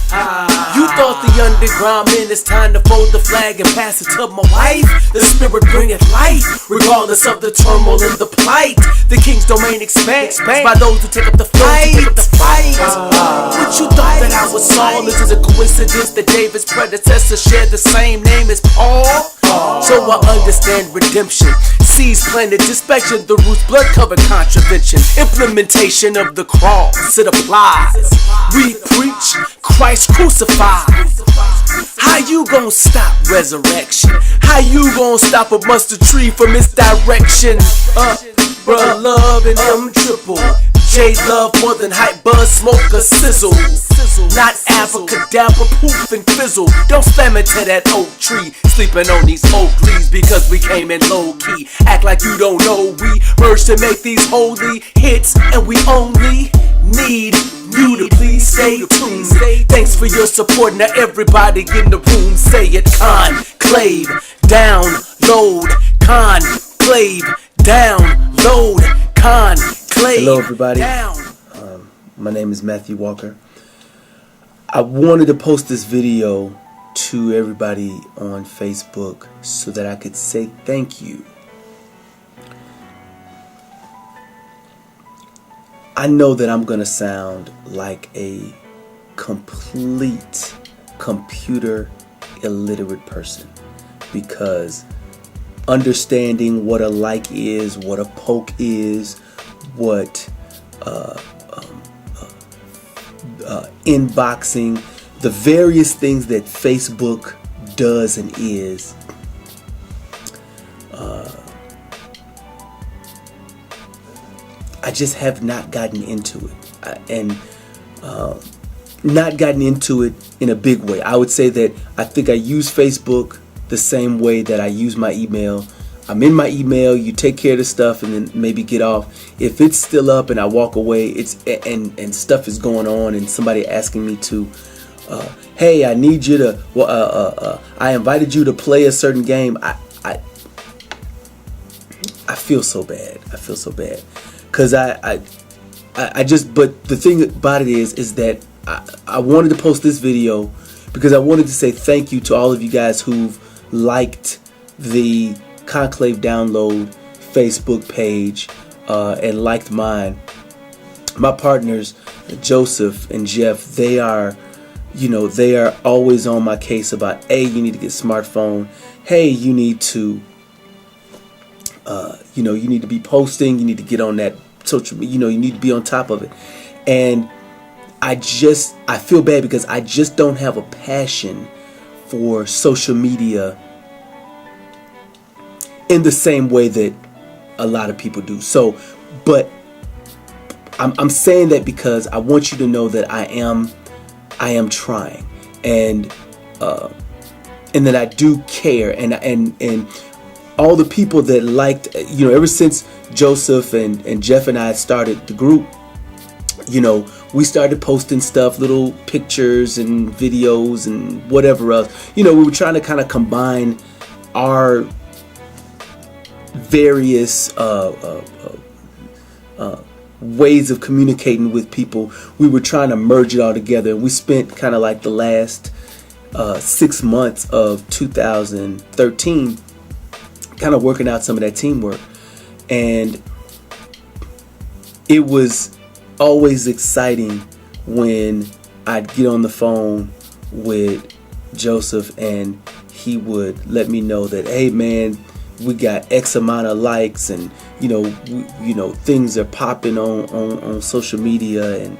You thought the underground meant it's time to fold the flag and pass it to my wife. The spirit bringeth light, regardless of the turmoil and the plight. The king's domain expands by those who take up the fight. But you thought that I was Saul? Is it a coincidence that David's predecessor shared the same name as Paul? So I understand redemption. Seeds planted, dispatching the roots, blood covered contravention. Implementation of the cross, it applies. We preach Christ crucified. How you gonna stop resurrection? How you gonna stop a mustard tree from misdirection? Bruh, love and M triple. J love more than hype, buzz, smoke or sizzle. Not abracadabra, poof and fizzle. Don't slam into that oak tree. Sleeping on these oak leaves because we came in low key. Act like you don't know we merged to make these holy hits, and we only need you to please stay tuned. Thanks for your support. Now everybody in the room say it. Conclave, download. Conclave, download. Conclave. Hello everybody, my name is Matthew Walker. I wanted to post this video to everybody on Facebook so that I could say thank you. I know that I'm going to sound like a complete computer illiterate person, because understanding what a like is, what a poke is, what inboxing, the various things that Facebook does and is, I just have not gotten into it, and not gotten into it in a big way. I would say that I think I use Facebook the same way that I use my email. I'm in my email, you take care of the stuff, and then maybe get off. If it's still up and I walk away, and stuff is going on, and somebody asking me to, hey, I need you to, I invited you to play a certain game. I feel so bad. I feel so bad, cause I just. But the thing about it is that I wanted to post this video because I wanted to say thank you to all of you guys who've liked the Conclave Download Facebook page and liked mine. My partners Joseph and Jeff, they are always on my case about, hey, you need to get a smartphone, hey, you need to you need to be posting, you need to get on that social, you need to be on top of it. And I feel bad because I just don't have a passion for social media in the same way that a lot of people do. So, but I'm saying that because I want you to know that I am trying, and that I do care, and all the people that liked, ever since Joseph and Jeff and I started the group, we started posting stuff, little pictures and videos and whatever else. We were trying to kind of combine our various ways of communicating with people. We were trying to merge it all together, and we spent kind of like the last 6 months of 2013 kind of working out some of that teamwork. And it was always exciting when I'd get on the phone with Joseph and he would let me know that, hey man, we got X amount of likes, and things are popping on social media, and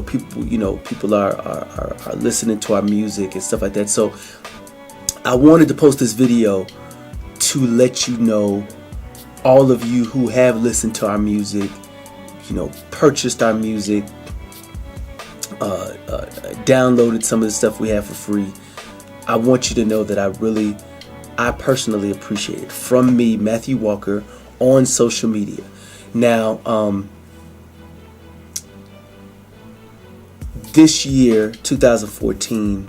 people are listening to our music and stuff like that. So I wanted to post this video to let you know, all of you who have listened to our music, purchased our music, downloaded some of the stuff we have for free. I want you to know that I personally appreciate it. From me, Matthew Walker, on social media. Now, this year, 2014,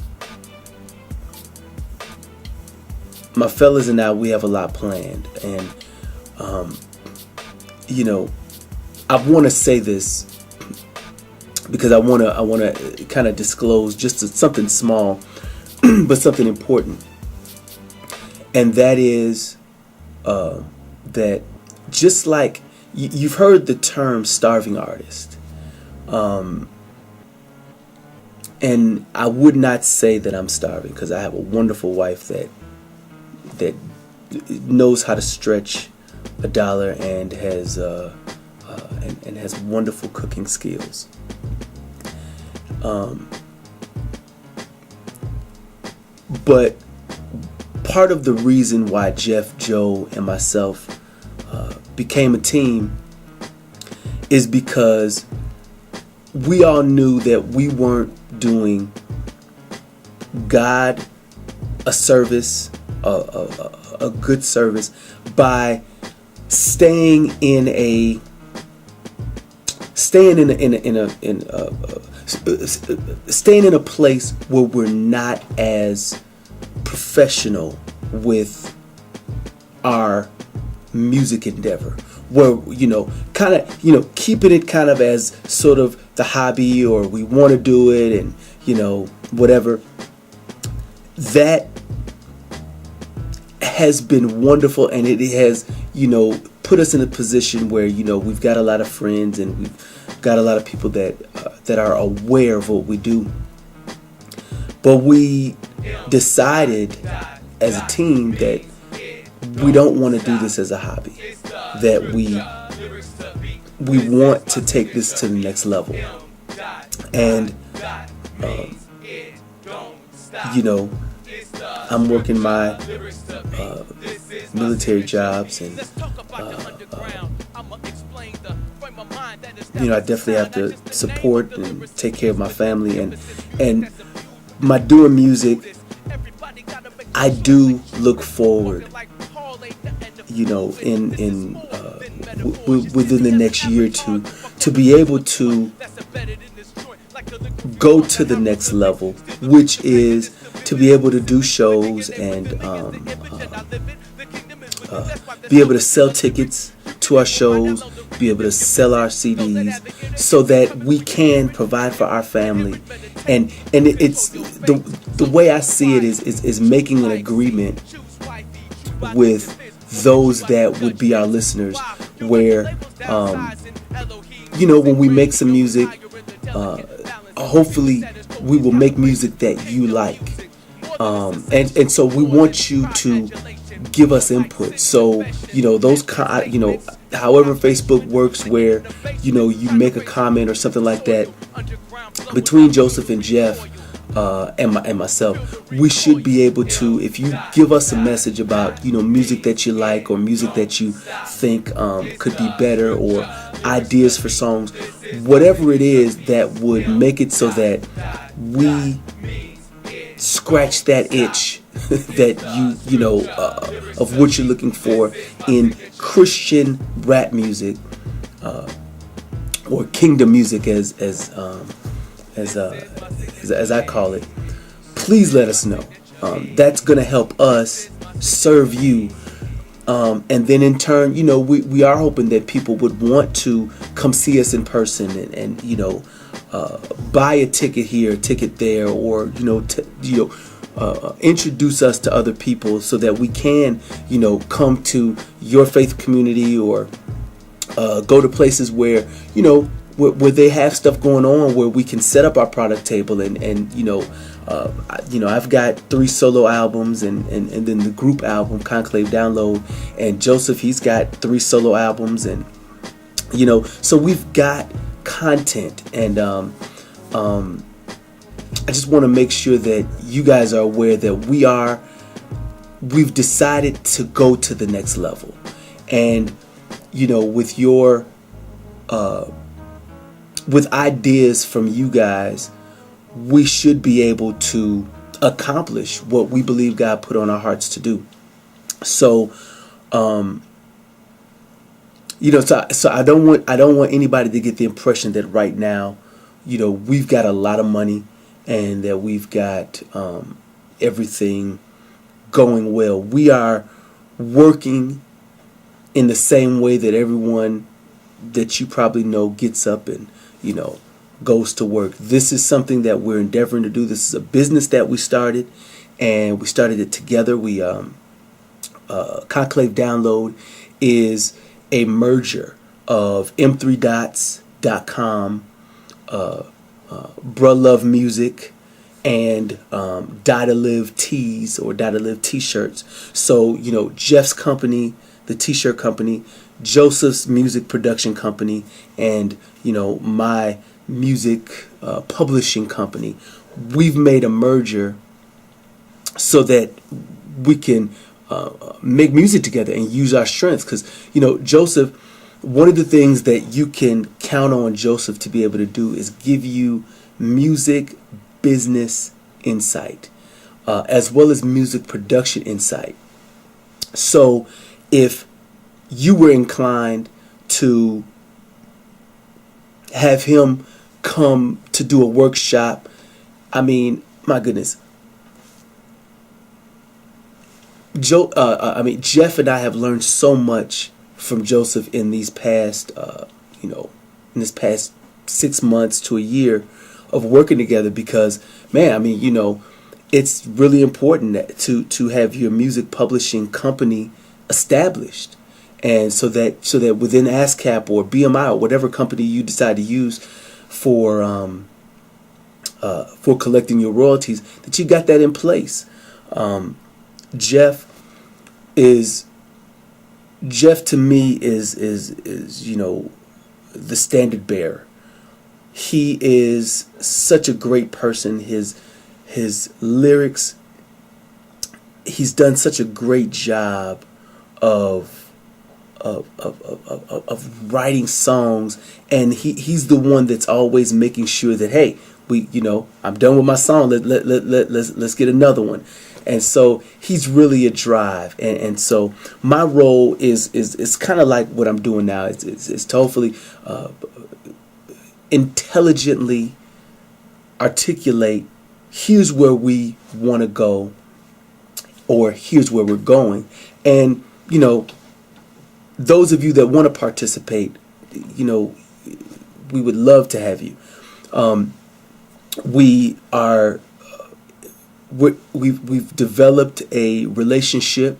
my fellas and I, we have a lot planned. And, I want to say this because I wanna kind of disclose just something small, but something important, and that is that just like you've heard the term starving artist, and I would not say that I'm starving, because I have a wonderful wife that knows how to stretch a dollar and has and has wonderful cooking skills. But part of the reason why Jeff, Joe, and myself became a team is because we all knew that we weren't doing God a service, a good service, by staying in a place where we're not as professional with our music endeavor, where kind of keeping it kind of as sort of the hobby, or we want to do it, and whatever. That has been wonderful, and it has put us in a position where we've got a lot of friends, and we've got a lot of people that are aware of what we do. But we decided as a team that we don't want to do this as a hobby, that we want to take this to the next level. And I'm working my military jobs, and I definitely have to support and take care of my family, and my doing music, I do look forward, within the next year or two, to be able to go to the next level, which is to be able to do shows and be able to sell tickets to our shows, be able to sell our CDs, so that we can provide for our family. And it's the way I see it is making an agreement with those that would be our listeners, where when we make some music, hopefully we will make music that you like, and so we want you to give us input. So those however Facebook works, where you make a comment or something like that between Joseph and Jeff and myself, we should be able to, if you give us a message about music that you like, or music that you think could be better, or ideas for songs, whatever it is that would make it so that we scratch that itch that of what you're looking for in Christian rap music, or kingdom music, as I call it. Please let us know. That's gonna help us serve you, and then in turn, we are hoping that people would want to come see us in person, and buy a ticket here, a ticket there, or introduce us to other people, so that we can come to your faith community, or go to places where where they have stuff going on, where we can set up our product table, and I've got 3 solo albums, and then the group album Conclave Download, and Joseph, he's got 3 solo albums, and so we've got content, and I just want to make sure that you guys are aware that we've decided to go to the next level, and with your with ideas from you guys, we should be able to accomplish what we believe God put on our hearts to do. So, so I don't want anybody to get the impression that right now, we've got a lot of money, and that we've got everything going well. We are working in the same way that everyone that you probably know gets up and goes to work. This is something that we're endeavoring to do. This is a business that we started, and we started it together. Conclave Download is a merger of m3dots.com, Bruh Love Music, and Die to Live tees or Die to Live t-shirts. So, Jeff's company, the t-shirt company, Joseph's music production company, and, my music publishing company, we've made a merger so that we can make music together and use our strengths. Because, Joseph, one of the things that you can count on Joseph to be able to do is give you music business insight, as well as music production insight. So if you were inclined to have him come to do a workshop, I mean, my goodness, Jeff and I have learned so much from Joseph in these past, in this past 6 months to a year of working together. Because, man, it's really important to have your music publishing company established, and so that within ASCAP or BMI or whatever company you decide to use for collecting your royalties, that you got that in place. Jeff to me is the standard bearer. He is such a great person. His lyrics, he's done such a great job of writing songs, and he's the one that's always making sure that, hey, I'm done with my song, let's get another one. And so he's really a drive, and so my role is kind of like what I'm doing now. It's to hopefully intelligently articulate, here's where we want to go, or here's where we're going. And those of you that want to participate, we would love to have you. We've developed a relationship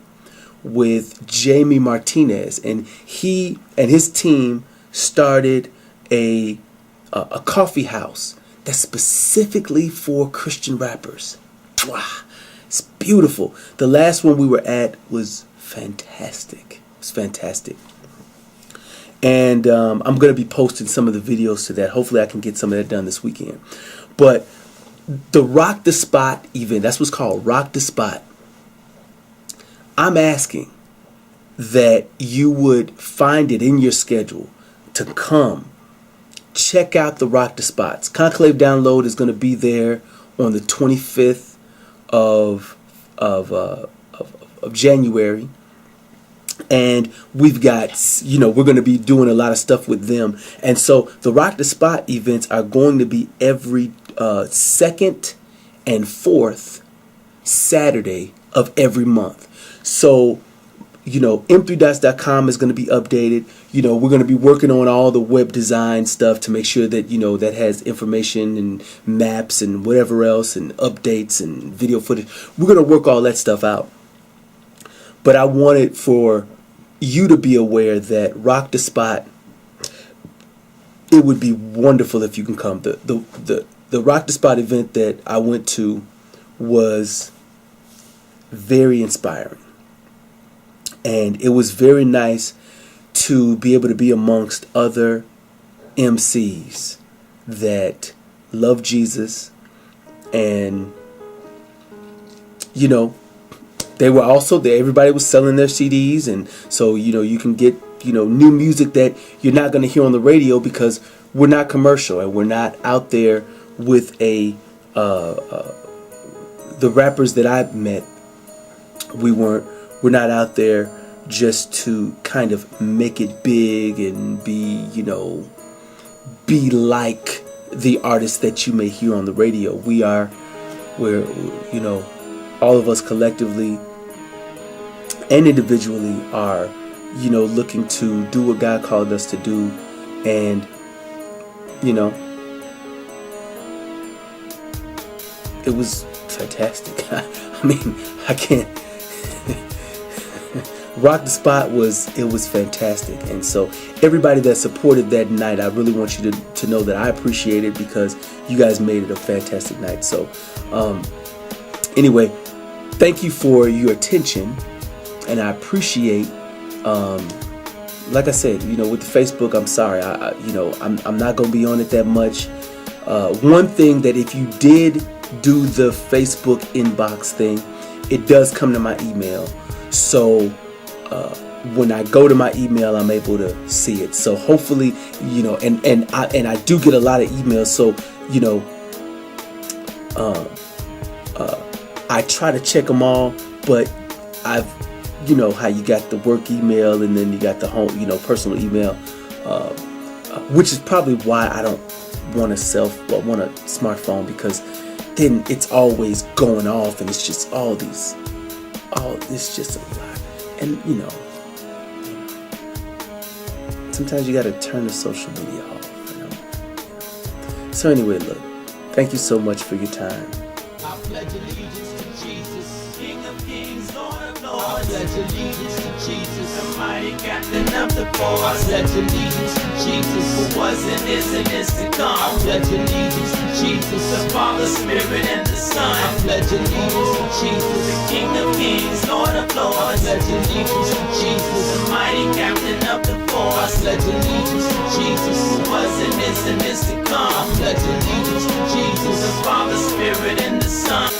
with Jamie Martinez, and he and his team started a coffee house that's specifically for Christian rappers. Wow, it's beautiful. The last one we were at was fantastic. It's fantastic. And I'm going to be posting some of the videos to that. Hopefully I can get some of that done this weekend. But the Rock the Spot event, that's what's called, Rock the Spot. I'm asking that you would find it in your schedule to come check out the Rock the Spots. Conclave Download is going to be there on the 25th of January. And we've got, we're going to be doing a lot of stuff with them. And so the Rock the Spot events are going to be every second and fourth Saturday of every month. So, m3dots.com is going to be updated. We're going to be working on all the web design stuff to make sure that, that has information and maps and whatever else and updates and video footage. We're going to work all that stuff out. But I wanted for you to be aware that Rock the Spot, it would be wonderful if you can come. The Rock the Spot event that I went to was very inspiring. And it was very nice to be able to be amongst other MCs that love Jesus, and they were also there. Everybody was selling their CDs, and so you can get new music that you're not going to hear on the radio, because we're not commercial and we're not out there with the rappers that I've met. We're not out there just to kind of make it big and be like the artists that you may hear on the radio. We're all of us collectively and individually are, looking to do what God called us to do. And, it was fantastic. I mean, I can't. Rock the Spot was fantastic, and so everybody that supported that night, I really want you to know that I appreciate it, because you guys made it a fantastic night. So anyway, thank you for your attention, and I appreciate, like I said, with the Facebook, I'm sorry, I'm not gonna be on it that much. One thing that, if you did do the Facebook inbox thing, it does come to my email, so when I go to my email, I'm able to see it. So hopefully, and I do get a lot of emails, so I try to check them all, but I've, how you got the work email and then you got the home, personal email, which is probably why I don't want a smartphone, because then it's always going off, and it's just it's just a lot. And sometimes you got to turn the social media off. So anyway, look, thank you so much for your time. I pledge allegiance to Jesus, King of Kings, Lord of Lords. I pledge allegiance to Jesus, the mighty captain of the force. I pledge allegiance to Jesus, who was and is to come. I pledge allegiance to Jesus, the Father, Spirit, and the Son. I pledge allegiance to Jesus, the King of Kings, Lord of Lords. I pledge allegiance to Jesus, the mighty captain of the force. I pledge allegiance to Jesus, who was and is to come. I pledge allegiance to Jesus, the Father, Spirit, and the Son.